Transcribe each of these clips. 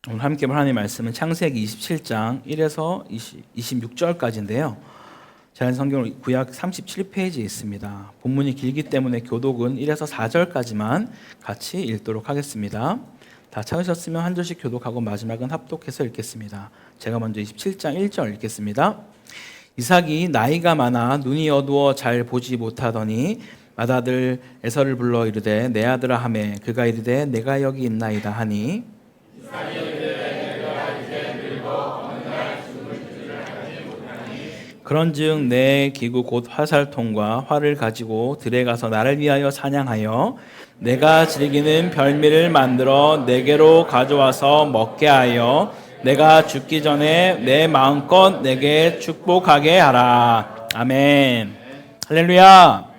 오늘 함께 볼 하나님의 말씀은 창세기 27장 1에서 26절까지인데요. 제가 성경 구약 37페이지에 있습니다. 본문이 길기 때문에 교독은 1에서 4절까지만 같이 읽도록 하겠습니다. 다 찾으셨으면 한 절씩 교독하고 마지막은 합독해서 읽겠습니다. 제가 먼저 27장 1절 읽겠습니다. 이삭이 나이가 많아 눈이 어두워 잘 보지 못하더니 맏아들 에서를 불러 이르되 내 아들아 하매 그가 이르되 내가 여기 있나이다 하니 그런즉 내 기구 곧 화살통과 활을 가지고 들에 가서 나를 위하여 사냥하여 내가 즐기는 별미를 만들어 내게로 가져와서 먹게 하여 내가 죽기 전에 내 마음껏 내게 축복하게 하라. 아멘. 할렐루야.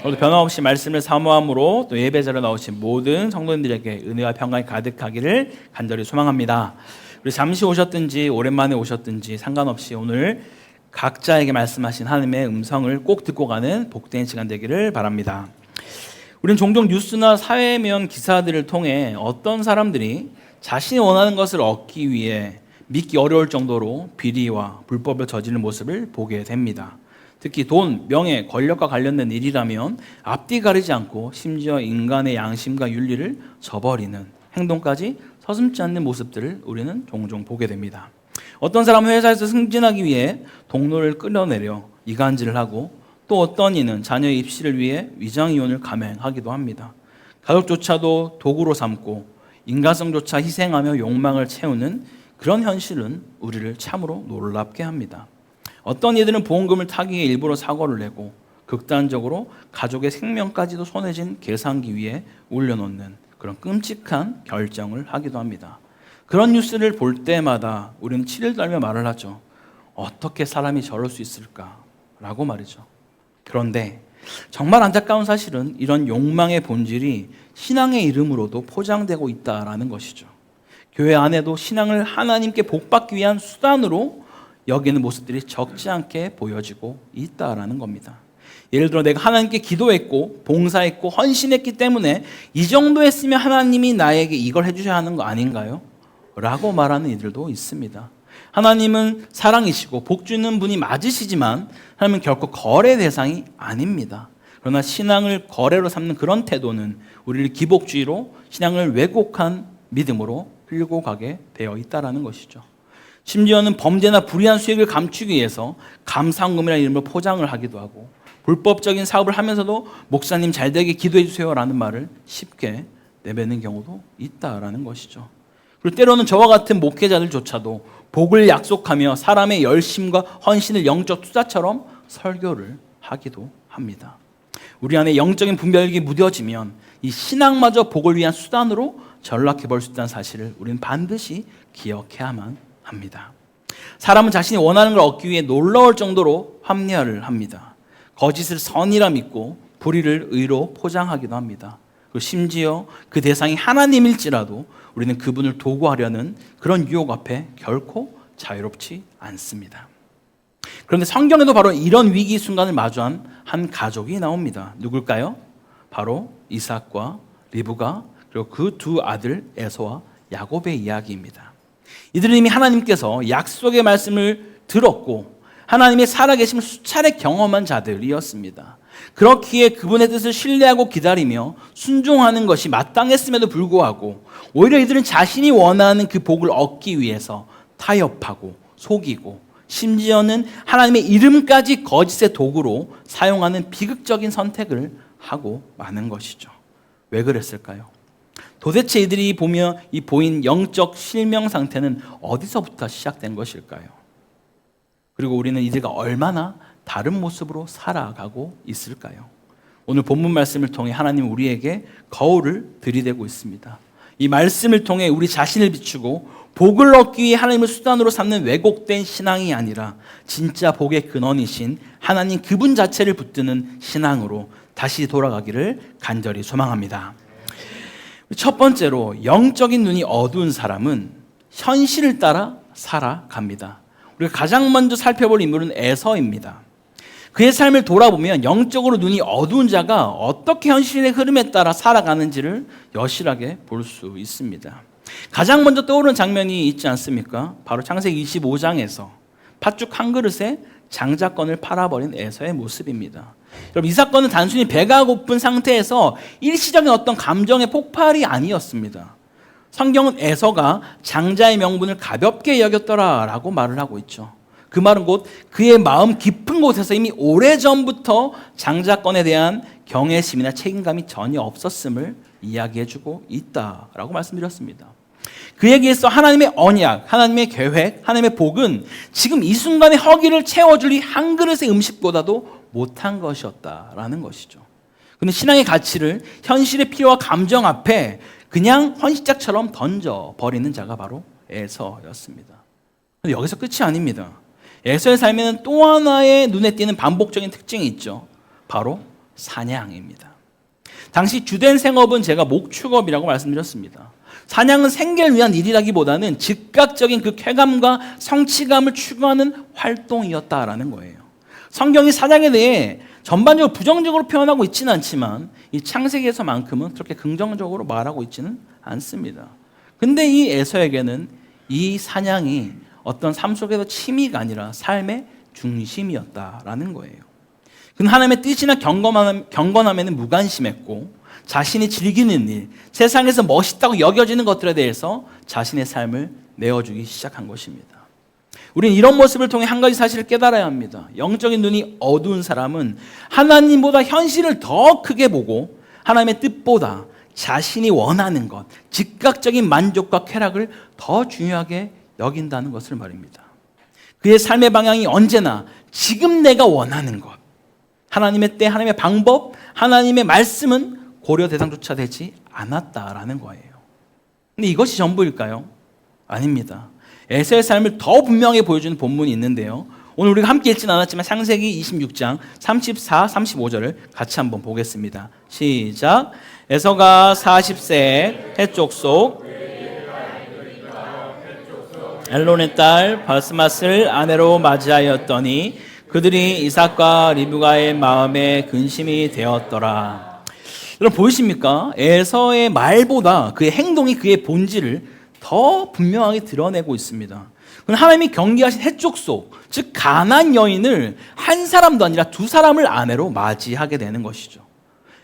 오늘 변함없이 말씀을 사모함으로 또 예배자로 나오신 모든 성도님들에게 은혜와 평강이 가득하기를 간절히 소망합니다. 우리 잠시 오셨든지 오랜만에 오셨든지 상관없이 오늘 각자에게 말씀하신 하나님의 음성을 꼭 듣고 가는 복된 시간 되기를 바랍니다. 우리는 종종 뉴스나 사회면 기사들을 통해 어떤 사람들이 자신이 원하는 것을 얻기 위해 믿기 어려울 정도로 비리와 불법을 저지르는 모습을 보게 됩니다. 특히 돈, 명예, 권력과 관련된 일이라면 앞뒤 가리지 않고 심지어 인간의 양심과 윤리를 저버리는 행동까지 서슴지 않는 모습들을 우리는 종종 보게 됩니다. 어떤 사람은 회사에서 승진하기 위해 동료를 끌어내려 이간질을 하고 또 어떤 이는 자녀의 입시를 위해 위장이혼을 감행하기도 합니다. 가족조차도 도구로 삼고 인간성조차 희생하며 욕망을 채우는 그런 현실은 우리를 참으로 놀랍게 합니다. 어떤 이들은 보험금을 타기 위해 일부러 사고를 내고 극단적으로 가족의 생명까지도 손에 쥔 계산기 위에 올려놓는 그런 끔찍한 결정을 하기도 합니다. 그런 뉴스를 볼 때마다 우리는 치를 떨며 말을 하죠. 어떻게 사람이 저럴 수 있을까라고 말이죠. 그런데 정말 안타까운 사실은 이런 욕망의 본질이 신앙의 이름으로도 포장되고 있다라는 것이죠. 교회 안에도 신앙을 하나님께 복받기 위한 수단으로 여기는 모습들이 적지 않게 보여지고 있다라는 겁니다. 예를 들어 내가 하나님께 기도했고 봉사했고 헌신했기 때문에 이 정도 했으면 하나님이 나에게 이걸 해주셔야 하는 거 아닌가요? 라고 말하는 이들도 있습니다. 하나님은 사랑이시고 복 주는 분이 맞으시지만 하나님은 결코 거래 대상이 아닙니다. 그러나 신앙을 거래로 삼는 그런 태도는 우리를 기복주의로 신앙을 왜곡한 믿음으로 끌고 가게 되어 있다는 것이죠. 심지어는 범죄나 불이한 수익을 감추기 위해서 감사원금이라는 이름으로 포장을 하기도 하고 불법적인 사업을 하면서도 목사님 잘되게 기도해 주세요라는 말을 쉽게 내뱉는 경우도 있다라는 것이죠. 그리고 때로는 저와 같은 목회자들조차도 복을 약속하며 사람의 열심과 헌신을 영적 투자처럼 설교를 하기도 합니다. 우리 안에 영적인 분별력이 무뎌지면 이 신앙마저 복을 위한 수단으로 전락해버릴 수 있다는 사실을 우리는 반드시 기억해야만 합니다. 사람은 자신이 원하는 걸 얻기 위해 놀라울 정도로 합리화를 합니다. 거짓을 선이라 믿고 불의를 의로 포장하기도 합니다. 그리고 심지어 그 대상이 하나님일지라도 우리는 그분을 도구하려는 그런 유혹 앞에 결코 자유롭지 않습니다. 그런데 성경에도 바로 이런 위기 순간을 마주한 한 가족이 나옵니다. 누굴까요? 바로 이삭과 리브가 그리고 그 두 아들 에서와 야곱의 이야기입니다. 이들은 이미 하나님께서 약속의 말씀을 들었고 하나님의 살아계심을 수차례 경험한 자들이었습니다. 그렇기에 그분의 뜻을 신뢰하고 기다리며 순종하는 것이 마땅했음에도 불구하고 오히려 이들은 자신이 원하는 그 복을 얻기 위해서 타협하고 속이고 심지어는 하나님의 이름까지 거짓의 도구로 사용하는 비극적인 선택을 하고 마는 것이죠. 왜 그랬을까요? 도대체 이들이 보인 영적 실명 상태는 어디서부터 시작된 것일까요? 그리고 우리는 이들과 얼마나 다른 모습으로 살아가고 있을까요? 오늘 본문 말씀을 통해 하나님 우리에게 거울을 들이대고 있습니다. 이 말씀을 통해 우리 자신을 비추고 복을 얻기 위해 하나님을 수단으로 삼는 왜곡된 신앙이 아니라 진짜 복의 근원이신 하나님 그분 자체를 붙드는 신앙으로 다시 돌아가기를 간절히 소망합니다. 첫 번째로 영적인 눈이 어두운 사람은 현실을 따라 살아갑니다. 우리가 가장 먼저 살펴볼 인물은 에서입니다. 그의 삶을 돌아보면 영적으로 눈이 어두운 자가 어떻게 현실의 흐름에 따라 살아가는지를 여실하게 볼 수 있습니다. 가장 먼저 떠오르는 장면이 있지 않습니까? 바로 창세기 25장에서 팥죽 한 그릇에 장자권을 팔아버린 에서의 모습입니다. 여러분, 이 사건은 단순히 배가 고픈 상태에서 일시적인 어떤 감정의 폭발이 아니었습니다. 성경은 에서가 장자의 명분을 가볍게 여겼더라라고 말을 하고 있죠. 그 말은 곧 그의 마음 깊은 곳에서 이미 오래전부터 장자권에 대한 경외심이나 책임감이 전혀 없었음을 이야기해주고 있다라고 말씀드렸습니다. 그에게 있어 하나님의 언약, 하나님의 계획, 하나님의 복은 지금 이 순간의 허기를 채워줄 이 한 그릇의 음식보다도 못한 것이었다라는 것이죠. 그는 신앙의 가치를 현실의 필요와 감정 앞에 그냥 헌신짝처럼 던져버리는 자가 바로 에서였습니다. 그런데 여기서 끝이 아닙니다. 에서의 삶에는 또 하나의 눈에 띄는 반복적인 특징이 있죠. 바로 사냥입니다. 당시 주된 생업은 제가 목축업이라고 말씀드렸습니다. 사냥은 생계를 위한 일이라기보다는 즉각적인 그 쾌감과 성취감을 추구하는 활동이었다라는 거예요. 성경이 사냥에 대해 전반적으로 부정적으로 표현하고 있지는 않지만 이 창세기에서만큼은 그렇게 긍정적으로 말하고 있지는 않습니다. 근데 이 에서에게는 이 사냥이 어떤 삶 속에서 취미가 아니라 삶의 중심이었다라는 거예요. 그는 하나님의 뜻이나 경건함에는 무관심했고 자신이 즐기는 일, 세상에서 멋있다고 여겨지는 것들에 대해서 자신의 삶을 내어주기 시작한 것입니다. 우리는 이런 모습을 통해 한 가지 사실을 깨달아야 합니다. 영적인 눈이 어두운 사람은 하나님보다 현실을 더 크게 보고 하나님의 뜻보다 자신이 원하는 것, 즉각적인 만족과 쾌락을 더 중요하게 여긴다는 것을 말입니다. 그의 삶의 방향이 언제나 지금 내가 원하는 것, 하나님의 때, 하나님의 방법, 하나님의 말씀은 고려 대상조차 되지 않았다라는 거예요. 근데 이것이 전부일까요? 아닙니다. 에서의 삶을 더 분명히 보여주는 본문이 있는데요. 오늘 우리가 함께 읽지는 않았지만 창세기 26장 34, 35절을 같이 한번 보겠습니다. 시작. 에서가 40세 해쪽 속 엘론의 딸 바스맛을 아내로 맞이하였더니 그들이 이삭과 리브가의 마음에 근심이 되었더라. 여러분 보이십니까? 에서의 말보다 그의 행동이 그의 본질을 더 분명하게 드러내고 있습니다. 하나님이 경계하신 해족속, 즉 가나안 여인을 한 사람도 아니라 두 사람을 아내로 맞이하게 되는 것이죠.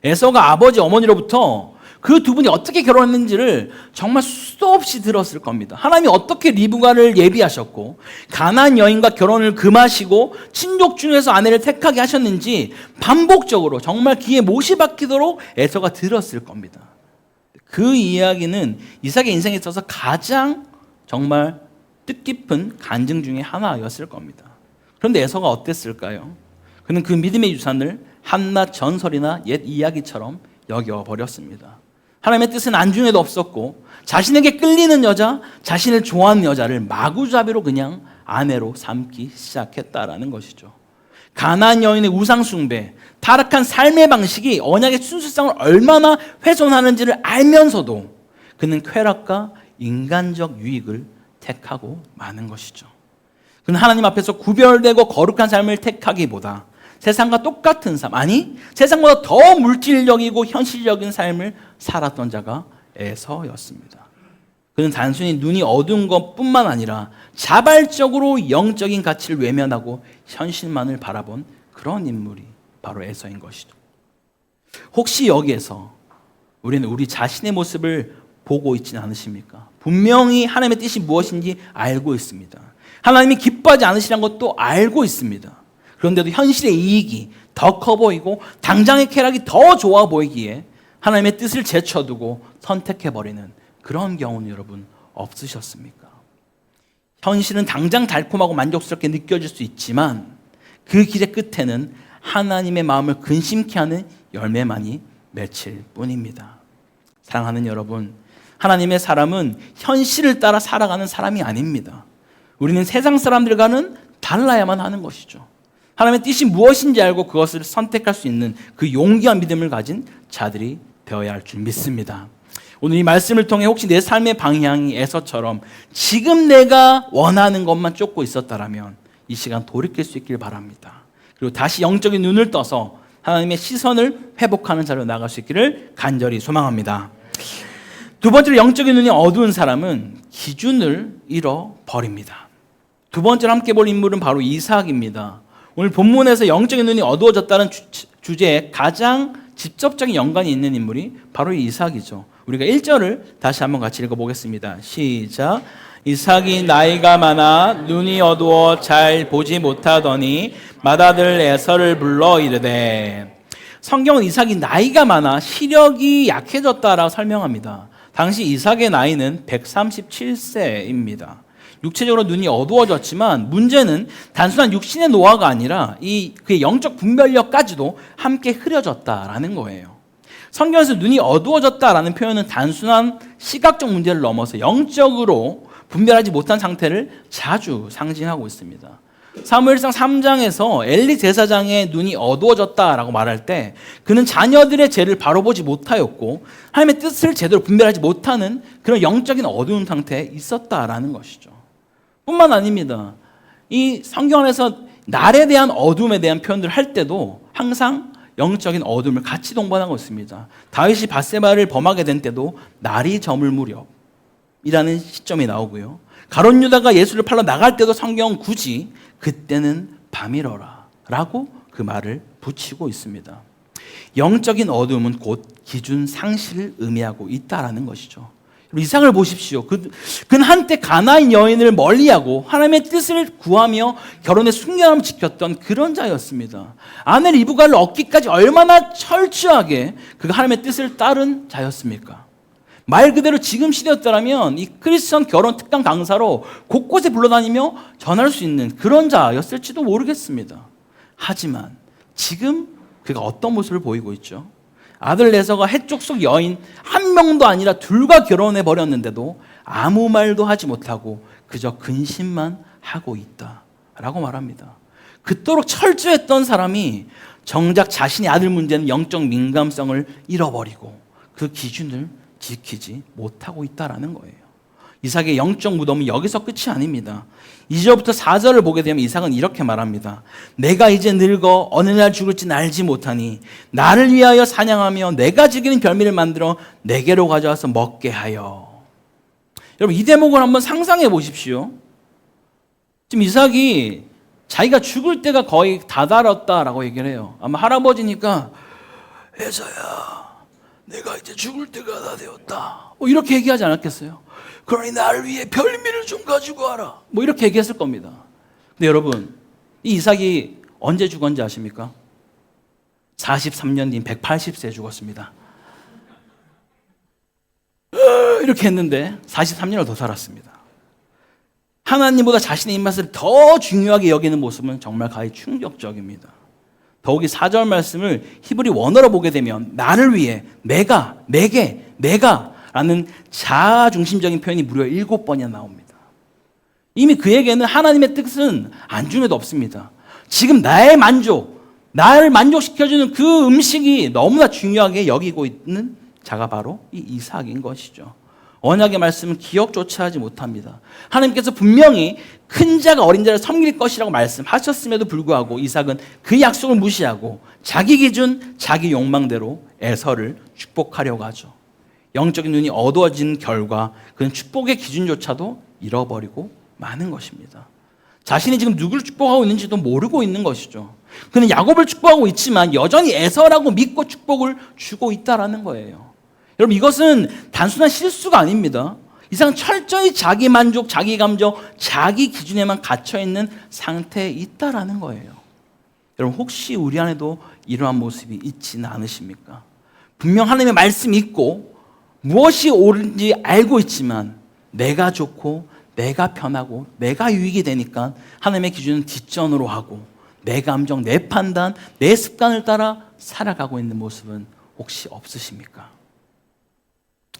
에서가 아버지 어머니로부터 그 두 분이 어떻게 결혼했는지를 정말 수도 없이 들었을 겁니다. 하나님이 어떻게 리브가를 예비하셨고 가나안 여인과 결혼을 금하시고 친족 중에서 아내를 택하게 하셨는지 반복적으로 정말 귀에 못이 박히도록 에서가 들었을 겁니다. 그 이야기는 이삭의 인생에 있어서 가장 정말 뜻깊은 간증 중에 하나였을 겁니다. 그런데 에서가 어땠을까요? 그는 그 믿음의 유산을 한낱 전설이나 옛 이야기처럼 여겨버렸습니다. 하나님의 뜻은 안중에도 없었고 자신에게 끌리는 여자, 자신을 좋아하는 여자를 마구잡이로 그냥 아내로 삼기 시작했다라는 것이죠. 가나안 여인의 우상 숭배, 타락한 삶의 방식이 언약의 순수성을 얼마나 훼손하는지를 알면서도 그는 쾌락과 인간적 유익을 택하고 마는 것이죠. 그는 하나님 앞에서 구별되고 거룩한 삶을 택하기보다 세상과 똑같은 삶, 아니 세상보다 더 물질적이고 현실적인 삶을 살았던 자가 에서였습니다. 그는 단순히 눈이 어두운 것뿐만 아니라 자발적으로 영적인 가치를 외면하고 현실만을 바라본 그런 인물이 바로 에서인 것이죠. 혹시 여기에서 우리는 우리 자신의 모습을 보고 있지는 않으십니까? 분명히 하나님의 뜻이 무엇인지 알고 있습니다. 하나님이 기뻐하지 않으시는 것도 알고 있습니다. 그런데도 현실의 이익이 더 커 보이고 당장의 쾌락이 더 좋아 보이기에 하나님의 뜻을 제쳐두고 선택해버리는 그런 경우는 여러분 없으셨습니까? 현실은 당장 달콤하고 만족스럽게 느껴질 수 있지만 그 길의 끝에는 하나님의 마음을 근심케 하는 열매만이 맺힐 뿐입니다. 사랑하는 여러분, 하나님의 사람은 현실을 따라 살아가는 사람이 아닙니다. 우리는 세상 사람들과는 달라야만 하는 것이죠. 하나님의 뜻이 무엇인지 알고 그것을 선택할 수 있는 그 용기와 믿음을 가진 자들이 되어야 할 줄 믿습니다. 오늘 이 말씀을 통해 혹시 내 삶의 방향이 에서처럼 지금 내가 원하는 것만 쫓고 있었다라면 이 시간 돌이킬 수 있길 바랍니다. 그리고 다시 영적인 눈을 떠서 하나님의 시선을 회복하는 자로 나갈 수 있기를 간절히 소망합니다. 두 번째로 영적인 눈이 어두운 사람은 기준을 잃어버립니다. 두 번째로 함께 볼 인물은 바로 이삭입니다. 오늘 본문에서 영적인 눈이 어두워졌다는 주제에 가장 직접적인 연관이 있는 인물이 바로 이삭이죠. 우리가 1절을 다시 한번 같이 읽어보겠습니다. 시작. 이삭이 나이가 많아 눈이 어두워 잘 보지 못하더니 맏아들 에서를 불러 이르되, 성경은 이삭이 나이가 많아 시력이 약해졌다라고 설명합니다. 당시 이삭의 나이는 137세입니다. 육체적으로 눈이 어두워졌지만 문제는 단순한 육신의 노화가 아니라 그의 영적 분별력까지도 함께 흐려졌다라는 거예요. 성경에서 눈이 어두워졌다라는 표현은 단순한 시각적 문제를 넘어서 영적으로 분별하지 못한 상태를 자주 상징하고 있습니다. 사무엘상 3장에서 엘리 제사장의 눈이 어두워졌다라고 말할 때 그는 자녀들의 죄를 바로 보지 못하였고 하나님의 뜻을 제대로 분별하지 못하는 그런 영적인 어두운 상태에 있었다라는 것이죠. 뿐만 아닙니다. 이 성경 안에서 날에 대한 어둠에 대한 표현들을 할 때도 항상 영적인 어둠을 같이 동반하고 있습니다. 다윗이 밧세바를 범하게 된 때도 날이 저물 무렵이라는 시점이 나오고요. 가룟 유다가 예수를 팔러 나갈 때도 성경은 굳이 그때는 밤이러라 라고 그 말을 붙이고 있습니다. 영적인 어둠은 곧 기준 상실을 의미하고 있다라는 것이죠. 이삭을 보십시오. 그는 한때 가나안 여인을 멀리하고 하나님의 뜻을 구하며 결혼의 순결함을 지켰던 그런 자였습니다. 아내 리브가를 얻기까지 얼마나 철저하게 그가 하나님의 뜻을 따른 자였습니까? 말 그대로 지금 시대였더라면 이 크리스천 결혼 특강 강사로 곳곳에 불러다니며 전할 수 있는 그런 자였을지도 모르겠습니다. 하지만 지금 그가 어떤 모습을 보이고 있죠? 아들 에서가 해쪽 속 여인 한 명도 아니라 둘과 결혼해 버렸는데도 아무 말도 하지 못하고 그저 근심만 하고 있다라고 말합니다. 그토록 철저했던 사람이 정작 자신의 아들 문제는 영적 민감성을 잃어버리고 그 기준을 지키지 못하고 있다라는 거예요. 이삭의 영적 무덤은 여기서 끝이 아닙니다. 2절부터 4절을 보게 되면 이삭은 이렇게 말합니다. 내가 이제 늙어 어느 날 죽을지는 알지 못하니 나를 위하여 사냥하며 내가 즐기는 별미를 만들어 내게로 가져와서 먹게 하여. 여러분, 이 대목을 한번 상상해 보십시오. 지금 이삭이 자기가 죽을 때가 거의 다다랐다라고 얘기를 해요. 아마 할아버지니까 에서야 내가 이제 죽을 때가 다 되었다 뭐 이렇게 얘기하지 않았겠어요? 그러니 나를 위해 별미를 좀 가지고 와라 뭐 이렇게 얘기했을 겁니다. 근데 여러분, 이 이삭이 언제 죽었는지 아십니까? 43년 뒤인 180세에 죽었습니다. 이렇게 했는데 43년을 더 살았습니다. 하나님보다 자신의 입맛을 더 중요하게 여기는 모습은 정말 가히 충격적입니다. 더욱이 4절 말씀을 히브리 원어로 보게 되면 나를 위해, 내가, 내게, 내가 라는 자아중심적인 표현이 무려 7번이나 나옵니다. 이미 그에게는 하나님의 뜻은 안중에도 없습니다. 지금 나의 만족, 나를 만족시켜주는 그 음식이 너무나 중요하게 여기고 있는 자가 바로 이 이삭인 것이죠. 언약의 말씀은 기억조차 하지 못합니다. 하나님께서 분명히 큰 자가 어린 자를 섬길 것이라고 말씀하셨음에도 불구하고 이삭은 그 약속을 무시하고 자기 기준, 자기 욕망대로 에서를 축복하려고 하죠. 영적인 눈이 어두워진 결과 그는 축복의 기준조차도 잃어버리고 마는 것입니다. 자신이 지금 누구를 축복하고 있는지도 모르고 있는 것이죠. 그는 야곱을 축복하고 있지만 여전히 에서라고 믿고 축복을 주고 있다는 거예요. 여러분, 이것은 단순한 실수가 아닙니다. 이상은 철저히 자기 만족, 자기 감정, 자기 기준에만 갇혀있는 상태에 있다라는 거예요. 여러분, 혹시 우리 안에도 이러한 모습이 있지는 않으십니까? 분명 하나님의 말씀이 있고 무엇이 옳은지 알고 있지만 내가 좋고 내가 편하고 내가 유익이 되니까 하나님의 기준은 뒷전으로 하고 내 감정, 내 판단, 내 습관을 따라 살아가고 있는 모습은 혹시 없으십니까?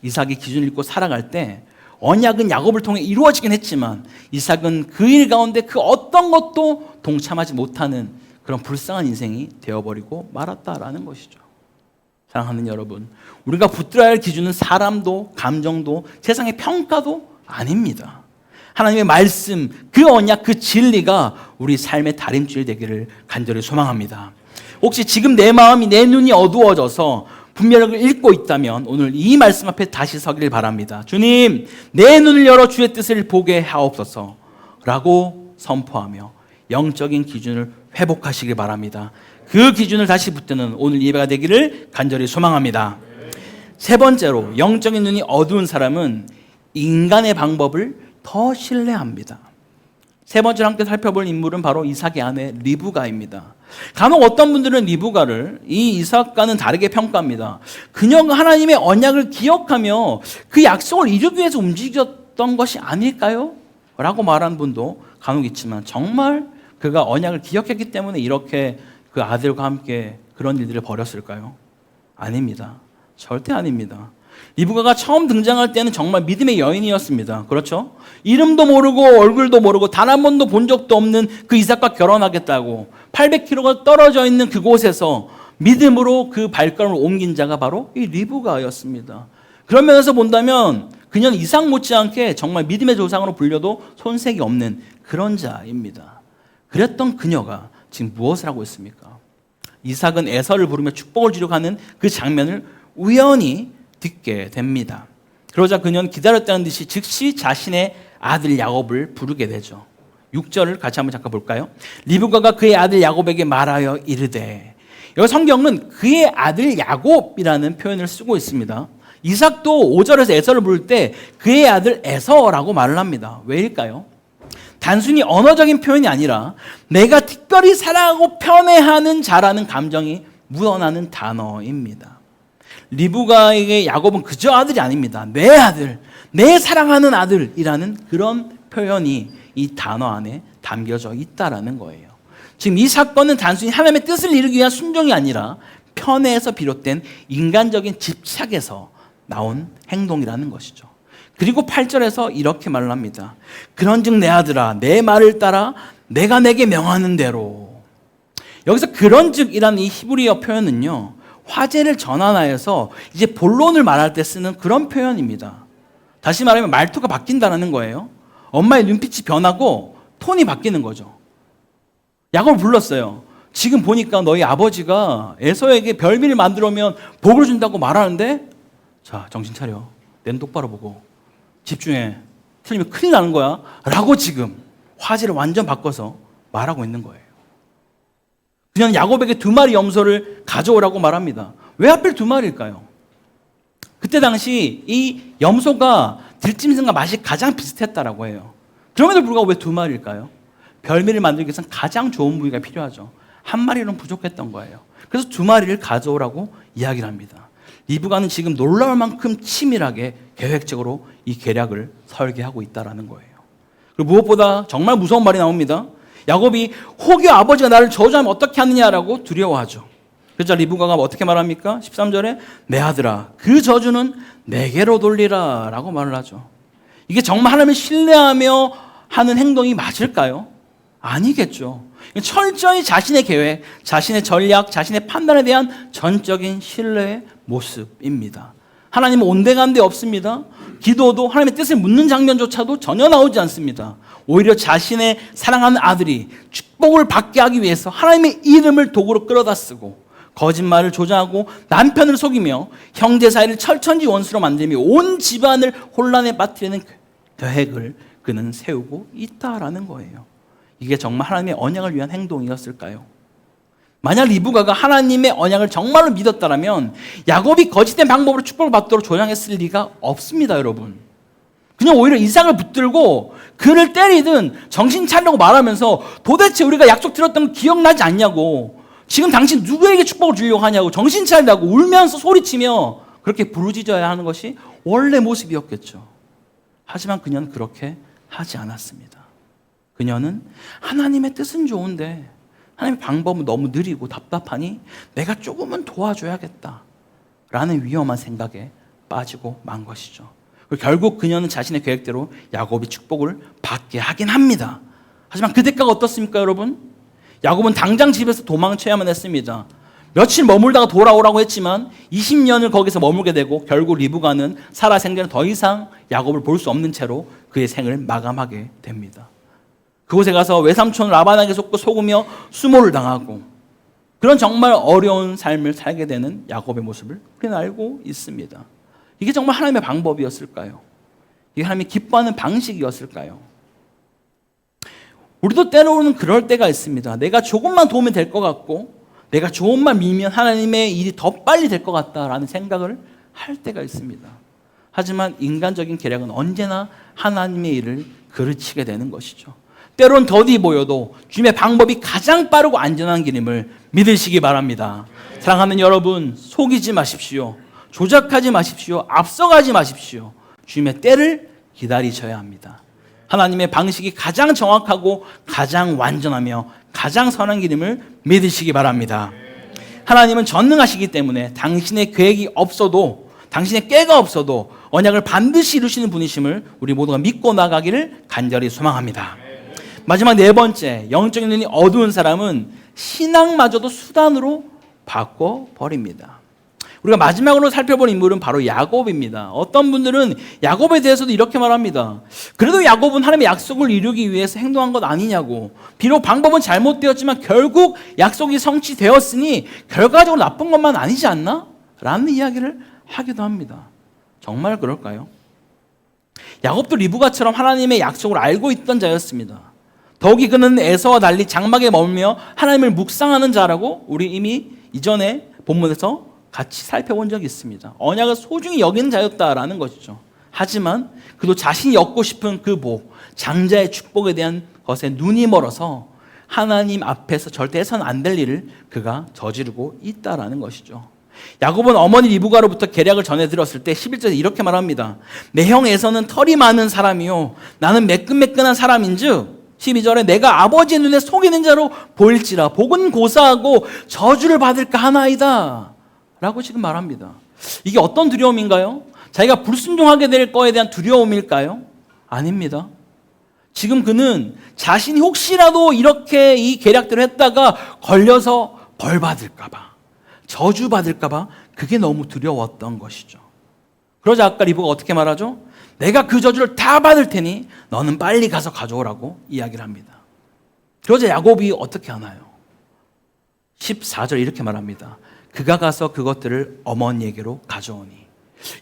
이삭이 기준을 잃고 살아갈 때 언약은 야곱을 통해 이루어지긴 했지만 이삭은 그 일 가운데 그 어떤 것도 동참하지 못하는 그런 불쌍한 인생이 되어버리고 말았다라는 것이죠. 사랑하는 여러분, 우리가 붙들어야 할 기준은 사람도 감정도 세상의 평가도 아닙니다. 하나님의 말씀, 그 언약, 그 진리가 우리 삶의 다림질 되기를 간절히 소망합니다. 혹시 지금 내 마음이, 내 눈이 어두워져서 분별력을 잃고 있다면 오늘 이 말씀 앞에 다시 서기를 바랍니다. 주님, 내 눈을 열어 주의 뜻을 보게 하옵소서 라고 선포하며 영적인 기준을 회복하시길 바랍니다. 그 기준을 다시 붙드는 오늘 예배가 되기를 간절히 소망합니다. 세 번째로, 영적인 눈이 어두운 사람은 인간의 방법을 더 신뢰합니다. 세 번째로 함께 살펴볼 인물은 바로 이삭의 아내 리브가입니다. 간혹 어떤 분들은 리브가를 이 이삭과는 다르게 평가합니다. 그녀가 하나님의 언약을 기억하며 그 약속을 이루기 위해서 움직였던 것이 아닐까요? 라고 말하는 분도 간혹 있지만 정말 그가 언약을 기억했기 때문에 이렇게 그 아들과 함께 그런 일들을 벌였을까요? 아닙니다. 절대 아닙니다. 리브가가 처음 등장할 때는 정말 믿음의 여인이었습니다. 그렇죠? 이름도 모르고 얼굴도 모르고 단 한 번도 본 적도 없는 그 이삭과 결혼하겠다고 800km가 떨어져 있는 그곳에서 믿음으로 그 발걸음을 옮긴 자가 바로 이 리브가였습니다. 그런 면에서 본다면 그녀는 이삭 못지않게 정말 믿음의 조상으로 불려도 손색이 없는 그런 자입니다. 그랬던 그녀가 지금 무엇을 하고 있습니까? 이삭은 에서를 부르며 축복을 주려고 하는 그 장면을 우연히 듣게 됩니다. 그러자 그녀는 기다렸다는 듯이 즉시 자신의 아들 야곱을 부르게 되죠. 6절을 같이 한번 잠깐 볼까요? 리브가가 그의 아들 야곱에게 말하여 이르되, 여기 성경은 그의 아들 야곱이라는 표현을 쓰고 있습니다. 이삭도 5절에서 에서를 부를 때 그의 아들 에서라고 말을 합니다. 왜일까요? 단순히 언어적인 표현이 아니라 내가 특별히 사랑하고 편애하는 자라는 감정이 묻어나는 단어입니다. 리브가에게 야곱은 그저 아들이 아닙니다. 내 아들, 내 사랑하는 아들이라는 그런 표현이 이 단어 안에 담겨져 있다라는 거예요. 지금 이 사건은 단순히 하나님의 뜻을 이루기 위한 순종이 아니라 편애에서 비롯된 인간적인 집착에서 나온 행동이라는 것이죠. 그리고 8절에서 이렇게 말을 합니다. 그런즉 내 아들아, 내 말을 따라 내가 내게 명하는 대로. 여기서 그런즉이라는 이 히브리어 표현은요, 화제를 전환하여서 이제 본론을 말할 때 쓰는 그런 표현입니다. 다시 말하면 말투가 바뀐다는 거예요. 엄마의 눈빛이 변하고 톤이 바뀌는 거죠. 야곱을 불렀어요. 지금 보니까 너희 아버지가 에서에게 별미를 만들어 오면 복을 준다고 말하는데, 자, 정신 차려. 내 눈 똑바로 보고 집중해. 틀리면 큰일 나는 거야. 라고 지금 화제를 완전 바꿔서 말하고 있는 거예요. 그냥 야곱에게 2마리 염소를 가져오라고 말합니다. 왜 하필 2마리일까요? 그때 당시 이 염소가 들짐승과 맛이 가장 비슷했다라고 해요. 그럼에도 불구하고 왜 2마리일까요? 별미를 만들기 위해서는 가장 좋은 부위가 필요하죠. 1마리는 부족했던 거예요. 그래서 2마리를 가져오라고 이야기를 합니다. 리브가는 지금 놀라울 만큼 치밀하게 계획적으로 이 계략을 설계하고 있다는 거예요. 그리고 무엇보다 정말 무서운 말이 나옵니다. 야곱이 혹여 아버지가 나를 저주하면 어떻게 하느냐라고 두려워하죠. 그래서 리브가가 어떻게 말합니까? 13절에 내 아들아, 그 저주는 내게로 돌리라 라고 말을 하죠. 이게 정말 하나님을 신뢰하며 하는 행동이 맞을까요? 아니겠죠. 철저히 자신의 계획, 자신의 전략, 자신의 판단에 대한 전적인 신뢰의 모습입니다. 하나님은 온데간데 없습니다. 기도도 하나님의 뜻을 묻는 장면조차도 전혀 나오지 않습니다. 오히려 자신의 사랑하는 아들이 축복을 받게 하기 위해서 하나님의 이름을 도구로 끌어다 쓰고 거짓말을 조장하고 남편을 속이며 형제 사이를 철천지 원수로 만들며 온 집안을 혼란에 빠뜨리는 계획을 그는 세우고 있다라는 거예요. 이게 정말 하나님의 언약을 위한 행동이었을까요? 만약 리브가가 하나님의 언약을 정말로 믿었다면 야곱이 거짓된 방법으로 축복을 받도록 조장했을 리가 없습니다, 여러분. 그냥 오히려 이삭을 붙들고 그를 때리든 정신 차리라고 말하면서 도대체 우리가 약속 들었던 거 기억나지 않냐고, 지금 당신 누구에게 축복을 주려고 하냐고 정신 차리라고 울면서 소리치며 그렇게 부르짖어야 하는 것이 원래 모습이었겠죠. 하지만 그녀는 그렇게 하지 않았습니다. 그녀는 하나님의 뜻은 좋은데 하나님의 방법은 너무 느리고 답답하니 내가 조금은 도와줘야겠다 라는 위험한 생각에 빠지고 만 것이죠. 결국 그녀는 자신의 계획대로 야곱이 축복을 받게 하긴 합니다. 하지만 그 대가가 어떻습니까, 여러분? 야곱은 당장 집에서 도망쳐야만 했습니다. 며칠 머물다가 돌아오라고 했지만 20년을 거기서 머물게 되고 결국 리브가는 살아 생전에 더 이상 야곱을 볼 수 없는 채로 그의 생을 마감하게 됩니다. 그곳에 가서 외삼촌 라반에게 속고 속으며 수모를 당하고 그런 정말 어려운 삶을 살게 되는 야곱의 모습을 우리는 알고 있습니다. 이게 정말 하나님의 방법이었을까요? 이게 하나님이 기뻐하는 방식이었을까요? 우리도 때로는 그럴 때가 있습니다. 내가 조금만 도우면 될 것 같고, 내가 조금만 밀면 하나님의 일이 더 빨리 될 것 같다라는 생각을 할 때가 있습니다. 하지만 인간적인 계략은 언제나 하나님의 일을 그르치게 되는 것이죠. 때론 더디 보여도 주님의 방법이 가장 빠르고 안전한 길임을 믿으시기 바랍니다. 사랑하는 여러분, 속이지 마십시오. 조작하지 마십시오. 앞서가지 마십시오. 주님의 때를 기다리셔야 합니다. 하나님의 방식이 가장 정확하고 가장 완전하며 가장 선한 길임을 믿으시기 바랍니다. 하나님은 전능하시기 때문에 당신의 계획이 없어도, 당신의 꾀가 없어도 언약을 반드시 이루시는 분이심을 우리 모두가 믿고 나가기를 간절히 소망합니다. 마지막 네 번째, 영적인 눈이 어두운 사람은 신앙마저도 수단으로 바꿔버립니다. 우리가 마지막으로 살펴볼 인물은 바로 야곱입니다. 어떤 분들은 야곱에 대해서도 이렇게 말합니다. 그래도 야곱은 하나님의 약속을 이루기 위해서 행동한 것 아니냐고. 비록 방법은 잘못되었지만 결국 약속이 성취되었으니 결과적으로 나쁜 것만 아니지 않나? 라는 이야기를 하기도 합니다. 정말 그럴까요? 야곱도 리브가처럼 하나님의 약속을 알고 있던 자였습니다. 더욱이 그는 에서와 달리 장막에 머물며 하나님을 묵상하는 자라고 우리 이미 이전에 본문에서 같이 살펴본 적이 있습니다. 언약을 소중히 여기는 자였다라는 것이죠. 하지만 그도 자신이 얻고 싶은 그 복, 장자의 축복에 대한 것에 눈이 멀어서 하나님 앞에서 절대 해서는 안 될 일을 그가 저지르고 있다라는 것이죠. 야곱은 어머니 리브가로부터 계략을 전해 들었을 때 11절에 이렇게 말합니다. 내 형 에서는 털이 많은 사람이요 나는 매끈매끈한 사람인즉 12절에 내가 아버지의 눈에 속이는 자로 보일지라 복은 고사하고 저주를 받을까 하나이다 라고 지금 말합니다. 이게 어떤 두려움인가요? 자기가 불순종하게 될 거에 대한 두려움일까요? 아닙니다. 지금 그는 자신이 혹시라도 이렇게 이 계략대로 했다가 걸려서 벌 받을까 봐, 저주 받을까 봐 그게 너무 두려웠던 것이죠. 그러자 아까 리브가 어떻게 말하죠? 내가 그 저주를 다 받을 테니 너는 빨리 가서 가져오라고 이야기를 합니다. 그러자 야곱이 어떻게 하나요? 14절 이렇게 말합니다. 그가 가서 그것들을 어머니에게로 가져오니.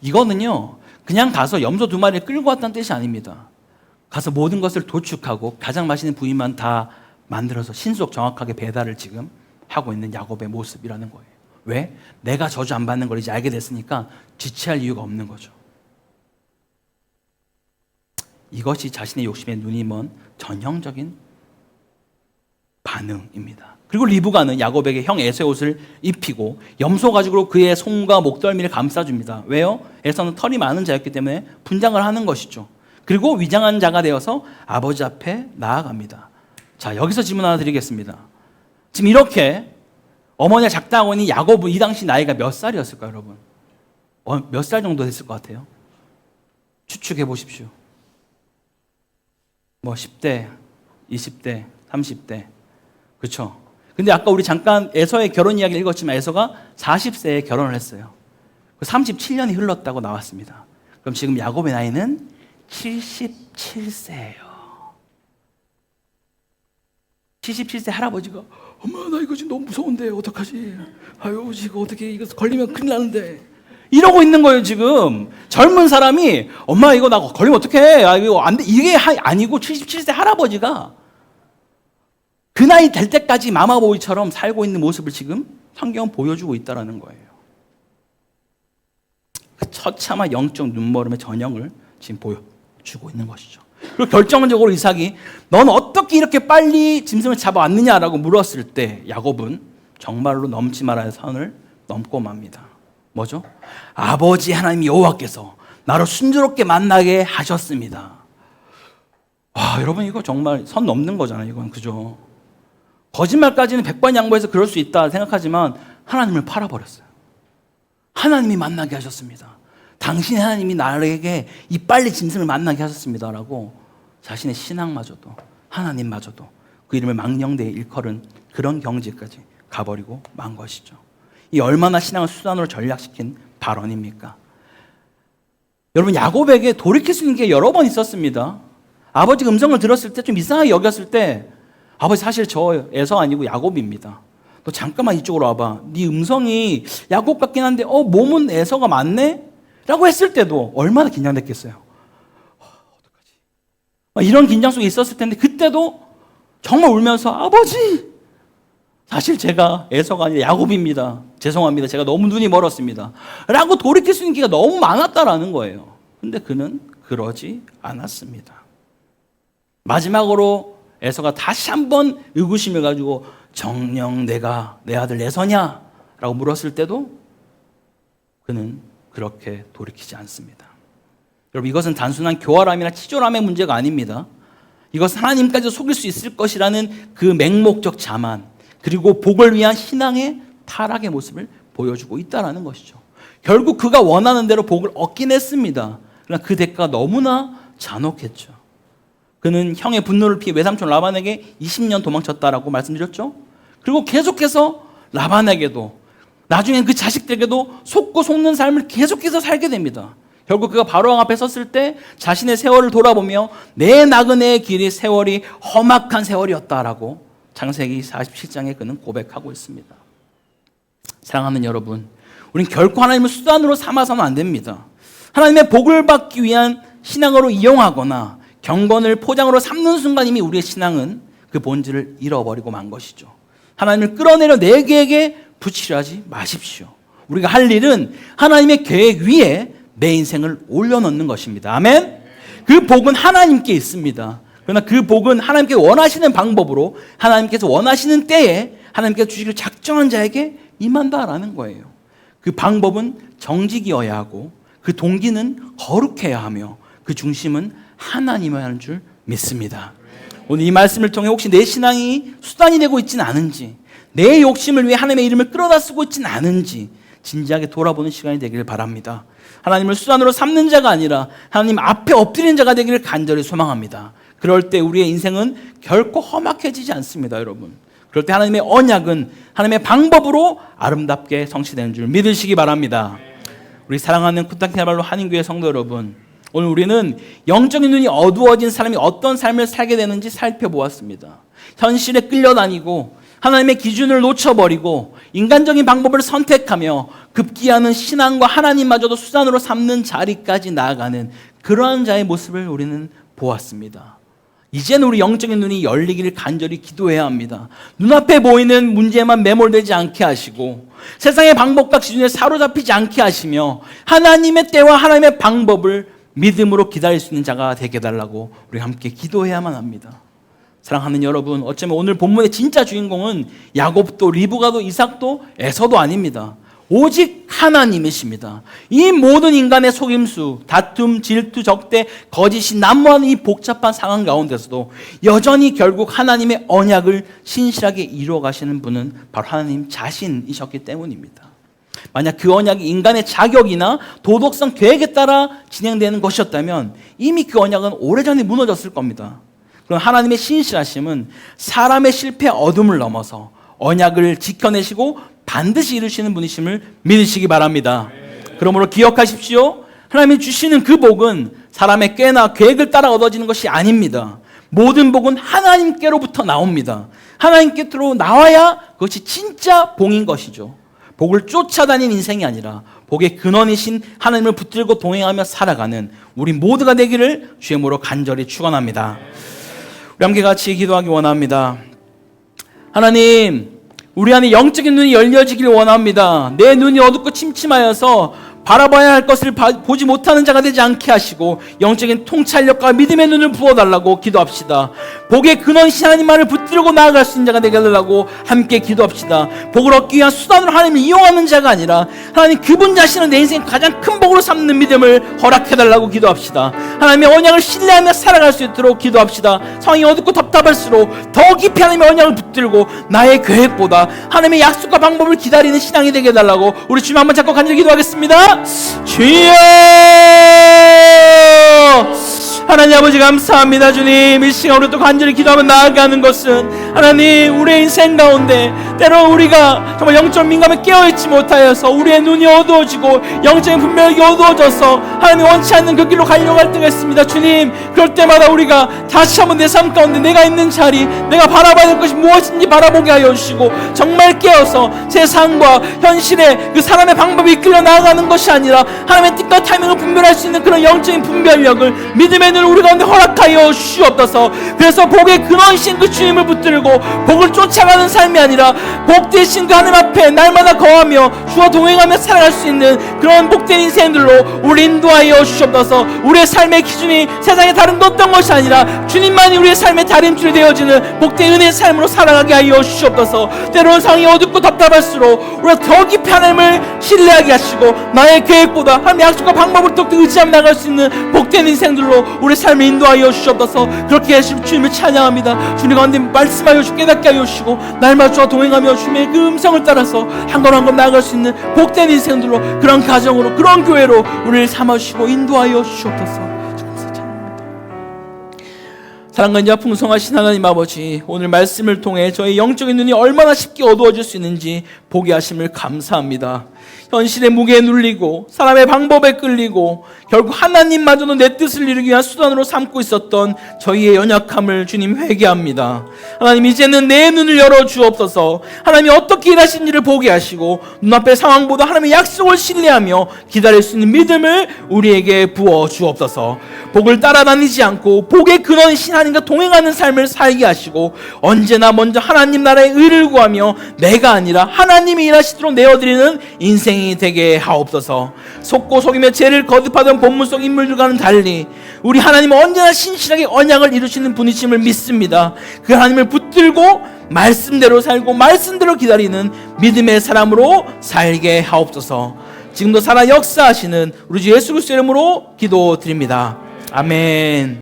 이거는요 그냥 가서 염소 2마리를 끌고 왔다는 뜻이 아닙니다. 가서 모든 것을 도축하고 가장 맛있는 부위만 다 만들어서 신속 정확하게 배달을 지금 하고 있는 야곱의 모습이라는 거예요. 왜? 내가 저주 안 받는 걸 이제 알게 됐으니까 지체할 이유가 없는 거죠. 이것이 자신의 욕심에 눈이 먼 전형적인 반응입니다. 그리고 리브가는 야곱에게 형 에서의 옷을 입히고 염소 가죽으로 그의 손과 목덜미를 감싸줍니다. 왜요? 에서는 털이 많은 자였기 때문에 분장을 하는 것이죠. 그리고 위장한 자가 되어서 아버지 앞에 나아갑니다. 자, 여기서 질문 하나 드리겠습니다. 지금 이렇게 어머니가 작당하고 있는 야곱은 이 당시 나이가 몇 살이었을까요, 여러분? 몇 살 정도 됐을 것 같아요? 추측해 보십시오. 뭐 10대, 20대, 30대. 그렇죠? 근데 아까 우리 잠깐 에서의 결혼 이야기를 읽었지만 에서가 40세에 결혼을 했어요. 37년이 흘렀다고 나왔습니다. 그럼 지금 야곱의 나이는 77세예요. 77세 할아버지가 엄마 나 이거 지금 너무 무서운데 어떡하지? 아유 지금 어떻게 이거 걸리면 큰일 나는데 이러고 있는 거예요. 지금 젊은 사람이 엄마 이거 나 걸리면 어떡해? 아 이거 안 돼. 이게 아니고 77세 할아버지가 그 나이 될 때까지 마마보이처럼 살고 있는 모습을 지금 성경은 보여주고 있다는 거예요. 그 처참한 영적 눈멀음의 전형을 지금 보여주고 있는 것이죠. 그리고 결정적으로 이삭이 넌 어떻게 이렇게 빨리 짐승을 잡아왔느냐라고 물었을 때 야곱은 정말로 넘지 말아야 할 선을 넘고 맙니다. 뭐죠? 아버지 하나님 여호와께서 나를 순조롭게 만나게 하셨습니다. 와, 여러분 이거 정말 선 넘는 거잖아요. 이건 그죠? 거짓말까지는 백반양보해서 그럴 수 있다 생각하지만 하나님을 팔아버렸어요. 하나님이 만나게 하셨습니다. 당신의 하나님이 나에게 이 빨리 짐승을 만나게 하셨습니다라고 자신의 신앙마저도 하나님마저도 그 이름을 망령되이 일컬은 그런 경지까지 가버리고 만 것이죠. 이 얼마나 신앙을 수단으로 전략시킨 발언입니까? 여러분 야곱에게 돌이킬 수 있는 게 여러 번 있었습니다. 아버지가 음성을 들었을 때 좀 이상하게 여겼을 때 아버지 사실 저 에서 아니고 야곱입니다. 너 잠깐만 이쪽으로 와봐. 네 음성이 야곱 같긴 한데 몸은 에서가 맞네? 라고 했을 때도 얼마나 긴장됐겠어요. 어떡하지? 이런 긴장 속에 있었을 텐데 그때도 정말 울면서 아버지, 사실 제가 에서가 아니라 야곱입니다. 죄송합니다. 제가 너무 눈이 멀었습니다. 라고 돌이킬 수 있는 기회가 너무 많았다라는 거예요. 근데 그는 그러지 않았습니다. 마지막으로 에서가 다시 한번 의구심을 가지고 정녕 내가 내 아들 에서냐? 라고 물었을 때도 그는 그렇게 돌이키지 않습니다. 여러분, 이것은 단순한 교활함이나 치졸함의 문제가 아닙니다. 이것은 하나님까지 속일 수 있을 것이라는 그 맹목적 자만, 그리고 복을 위한 신앙의 타락의 모습을 보여주고 있다는 것이죠. 결국 그가 원하는 대로 복을 얻긴 했습니다. 그러나 그 대가가 너무나 잔혹했죠. 그는 형의 분노를 피해 외삼촌 라반에게 20년 도망쳤다라고 말씀드렸죠. 그리고 계속해서 라반에게도, 나중엔 그 자식들에게도 속고 속는 삶을 계속해서 살게 됩니다. 결국 그가 바로왕 앞에 섰을 때 자신의 세월을 돌아보며 내 나그네의 길이 세월이 험악한 세월이었다라고 창세기 47장에 그는 고백하고 있습니다. 사랑하는 여러분, 우린 결코 하나님을 수단으로 삼아서는 안 됩니다. 하나님의 복을 받기 위한 신앙으로 이용하거나 경건을 포장으로 삼는 순간 이미 우리의 신앙은 그 본질을 잃어버리고 만 것이죠. 하나님을 끌어내려 내 계획에 붙이려 하지 마십시오. 우리가 할 일은 하나님의 계획 위에 내 인생을 올려놓는 것입니다. 아멘? 그 복은 하나님께 있습니다. 그러나 그 복은 하나님께서 원하시는 방법으로, 하나님께서 원하시는 때에 하나님께서 주시기를 작정한 자에게 임한다라는 거예요. 그 방법은 정직이어야 하고, 그 동기는 거룩해야 하며, 그 중심은 하나님이어야 하는 줄 믿습니다. 오늘 이 말씀을 통해 혹시 내 신앙이 수단이 되고 있지는 않은지, 내 욕심을 위해 하나님의 이름을 끌어다 쓰고 있지는 않은지 진지하게 돌아보는 시간이 되기를 바랍니다. 하나님을 수단으로 삼는 자가 아니라 하나님 앞에 엎드리는 자가 되기를 간절히 소망합니다. 그럴 때 우리의 인생은 결코 험악해지지 않습니다, 여러분. 그럴 때 하나님의 언약은 하나님의 방법으로 아름답게 성취되는 줄 믿으시기 바랍니다. 우리 사랑하는 쿠타키나발루 한인교회 성도 여러분, 오늘 우리는 영적인 눈이 어두워진 사람이 어떤 삶을 살게 되는지 살펴보았습니다. 현실에 끌려다니고 하나님의 기준을 놓쳐버리고 인간적인 방법을 선택하며 급기야는 신앙과 하나님마저도 수단으로 삼는 자리까지 나아가는 그러한 자의 모습을 우리는 보았습니다. 이제는 우리 영적인 눈이 열리기를 간절히 기도해야 합니다. 눈앞에 보이는 문제만 매몰되지 않게 하시고 세상의 방법과 기준에 사로잡히지 않게 하시며 하나님의 때와 하나님의 방법을 믿음으로 기다릴 수 있는 자가 되게 해달라고 우리 함께 기도해야만 합니다. 사랑하는 여러분, 어쩌면 오늘 본문의 진짜 주인공은 야곱도 리브가도 이삭도 에서도 아닙니다. 오직 하나님이십니다. 이 모든 인간의 속임수, 다툼, 질투, 적대, 거짓이 난무하는 이 복잡한 상황 가운데서도 여전히 결국 하나님의 언약을 신실하게 이루어가시는 분은 바로 하나님 자신이셨기 때문입니다. 만약 그 언약이 인간의 자격이나 도덕성 계획에 따라 진행되는 것이었다면 이미 그 언약은 오래전에 무너졌을 겁니다. 그럼 하나님의 신실하심은 사람의 실패 어둠을 넘어서 언약을 지켜내시고 반드시 이루시는 분이심을 믿으시기 바랍니다. 그러므로 기억하십시오. 하나님이 주시는 그 복은 사람의 꾀나 계획을 따라 얻어지는 것이 아닙니다. 모든 복은 하나님께로부터 나옵니다. 하나님께로 나와야 그것이 진짜 복인 것이죠. 복을 쫓아다니는 인생이 아니라 복의 근원이신 하나님을 붙들고 동행하며 살아가는 우리 모두가 되기를 주의 이름으로 간절히 축원합니다. 우리 함께 같이 기도하기 원합니다. 하나님, 우리 안에 영적인 눈이 열려지길 원합니다. 내 눈이 어둡고 침침하여서 바라봐야 할 것을 보지 못하는 자가 되지 않게 하시고 영적인 통찰력과 믿음의 눈을 부어달라고 기도합시다. 복의 근원이신 하나님만을 붙들고 나아갈 수 있는 자가 되게 해달라고 함께 기도합시다. 복을 얻기 위한 수단으로 하나님을 이용하는 자가 아니라 하나님 그분 자신은 내 인생 가장 큰 복으로 삼는 믿음을 허락해달라고 기도합시다. 하나님의 언약을 신뢰하며 살아갈 수 있도록 기도합시다. 상황이 어둡고 답답할수록 더 깊이 하나님의 언약을 붙들고 나의 계획보다 하나님의 약속과 방법을 기다리는 신앙이 되게 해달라고 우리 주님 한번 잡고 간절히 기도하겠습니다. 주여, 하나님 아버지 감사합니다. 주님, 이 시간 우리 또 간절히 기도하며 나아가는 것은 하나님, 우리의 인생 가운데 때로 우리가 정말 영적 민감에 깨어있지 못하여서 우리의 눈이 어두워지고 영적인 분별력이 어두워져서 하나님 원치 않는 그 길로 가려고 할 때가 있습니다. 주님, 그럴 때마다 우리가 다시 한번 내 삶 가운데 내가 있는 자리, 내가 바라봐야 될 것이 무엇인지 바라보게 하여 주시고 정말 깨어서 세상과 현실의 그 사람의 방법이 이끌려 나아가는 것이 아니라 하나님의 뜻과 타이밍을 분별할 수 있는 그런 영적인 분별력을 믿음의 눈을 우리 가운데 허락하여 주시옵소서. 그래서 복의 근원이신 그 주님을 붙들고 복을 쫓아가는 삶이 아니라 복 대신 그 하나님 앞에 날마다 거하며 주와 동행하며 살아갈 수 있는 그런 복된 인생들로 우리 인도하여 주시옵소서. 우리의 삶의 기준이 세상의 다른 어떤 것이 아니라 주님만이 우리의 삶의 다림줄이 되어지는 복된 은혜의 삶으로 살아가게 하여 주시옵소서. 때로는 상황이 어둡고 답답할수록 우리가 더 깊이 하나님을 신뢰하게 하시고 나의 계획보다 하나님의 약속과 방법을 더 의지하며 나갈 수 있는 복된 인생들로 우리 삶을 인도하여 주시옵소서. 그렇게 하시면 주님을 찬양합니다. 주님 가운데 말씀하여 주시고 깨닫게 하여 주시고 날마다 주와 동행하며 주님의 그 음성을 따라서 한 걸음 한 걸음 나아갈 수 있는 복된 인생들로, 그런 가정으로, 그런 교회로 우리를 삼아주시고 인도하여 주시옵소서. 사랑과 인자 풍성하신 하나님 아버지, 오늘 말씀을 통해 저희 영적인 눈이 얼마나 쉽게 어두워질 수 있는지 보게 하심을 감사합니다. 현실의 무게에 눌리고 사람의 방법에 끌리고 결국 하나님마저도 내 뜻을 이루기 위한 수단으로 삼고 있었던 저희의 연약함을 주님 회개합니다. 하나님, 이제는 내 눈을 열어 주옵소서. 하나님이 어떻게 일하시는지를 보게 하시고 눈앞의 상황보다 하나님의 약속을 신뢰하며 기다릴 수 있는 믿음을 우리에게 부어 주옵소서. 복을 따라다니지 않고 복의 근원이신 하나님과 동행하는 삶을 살게 하시고 언제나 먼저 하나님 나라의 의를 구하며 내가 아니라 하나님이 일하시도록 내어드리는 인생이 되게 하옵소서. 속고 속이며 죄를 거듭하던 본문 속 인물들과는 달리 우리 하나님은 언제나 신실하게 언약을 이루시는 분이심을 믿습니다. 그 하나님을 붙들고 말씀대로 살고 말씀대로 기다리는 믿음의 사람으로 살게 하옵소서. 지금도 살아 역사하시는 우리 주 예수 그리스도의 이름으로 기도드립니다. 아멘.